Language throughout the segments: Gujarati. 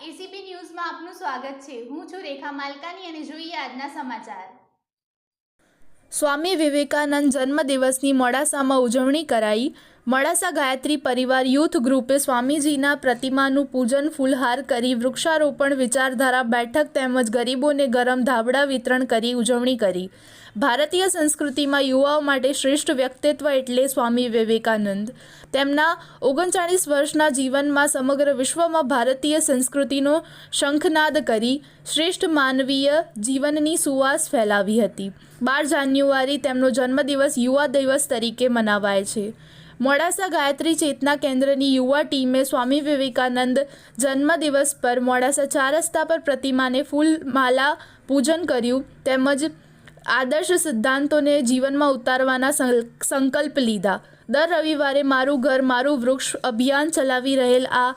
એસીપી ન્યૂઝમાં આપનું સ્વાગત છે। હું છું રેખા માલકાની અને જોઈએ આજના સમાચાર। સ્વામી વિવેકાનંદ જન્મદિવસની મોડાસામાં ઉજવણી કરાઈ। મોડાસા ગાયત્રી પરિવાર યુથ ગ્રુપે સ્વામીજીના પ્રતિમાનું પૂજન ફૂલહાર કરી વૃક્ષારોપણ વિચારધારા બેઠક તેમજ ગરીબોને ગરમ ધાબળા વિતરણ કરી ઉજવણી કરી। ભારતીય સંસ્કૃતિમાં યુવાઓ માટે શ્રેષ્ઠ વ્યક્તિત્વ એટલે સ્વામી વિવેકાનંદ। તેમના 39 વર્ષના જીવનમાં સમગ્ર વિશ્વમાં ભારતીય સંસ્કૃતિનો શંખનાદ કરી શ્રેષ્ઠ માનવીય જીવનની સુવાસ ફેલાવી હતી। 12 જાન્યુઆરી તેમનો જન્મદિવસ યુવા દિવસ તરીકે મનાવાય છે। મોડાસા ગાયત્રી ચેતના કેન્દ્રની યુવા ટીમે સ્વામી વિવેકાનંદ જન્મદિવસ પર મોડાસા 4 રસ્તા પર પ્રતિમાને ફૂલમાલા પૂજન કર્યું તેમજ આદર્શ સિદ્ધાંતોને જીવનમાં ઉતારવાના સંકલ્પ લીધા। દર રવિવારે મારું ઘર મારું વૃક્ષ અભિયાન ચલાવી રહેલ આ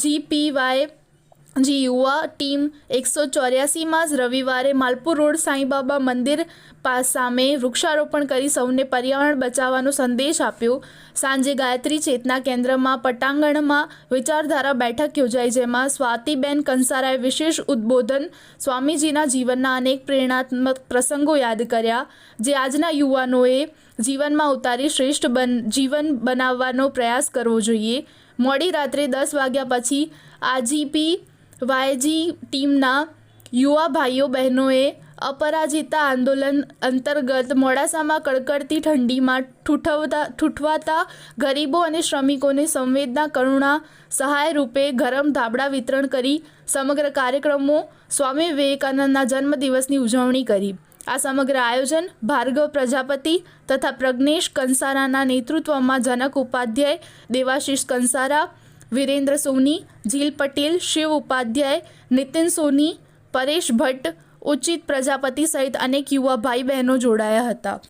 જીપીવાયજી યુવા ટીમ 184માં રવિવારે માલપુર રોડ સાંઈબાબા મંદિર સામે વૃક્ષારોપણ કરી સૌને પર્યાવરણ બચાવવાનો સંદેશ આપ્યો। સાંજે ગાયત્રી ચેતના કેન્દ્રમાં પટાંગણમાં વિચારધારા બેઠક યોજાઈ જેમાં સ્વાતિબેન કંસારાએ વિશેષ ઉદ્બોધન સ્વામીજીના જીવનના અનેક પ્રેરણાત્મક પ્રસંગો યાદ કર્યા જે આજના યુવાનોએ જીવનમાં ઉતારી શ્રેષ્ઠ જીવન બનાવવાનો પ્રયાસ કરવો જોઈએ। મોડી રાત્રે 10 વાગ્યા પછી આજીપીવાયજી ટીમના યુવા ભાઈઓ બહેનોએ અપરાજિતા આંદોલન અંતર્ગત મોડાસામાં કડકડતી ઠંડીમાં ઠૂઠવાતા ગરીબો અને શ્રમિકોને સંવેદના કરુણા સહાય રૂપે ગરમ ધાબળા વિતરણ કરી સમગ્ર કાર્યક્રમો સ્વામી વિવેકાનંદના જન્મદિવસની ઉજવણી કરી। આ સમગ્ર આયોજન ભાર્ગવ પ્રજાપતિ તથા પ્રજ્ઞેશ કંસારાના નેતૃત્વમાં જનક ઉપાધ્યાય, દેવાશીષ કંસારા, વિરેન્દ્ર સોની, જીલ પટેલ, શિવ ઉપાધ્યાય, નીતિન સોની, પરેશ ભટ્ટ, ઉચિત પ્રજાપતિ સહિત અનેક યુવા ભાઈ બહેનો જોડાયા હતા।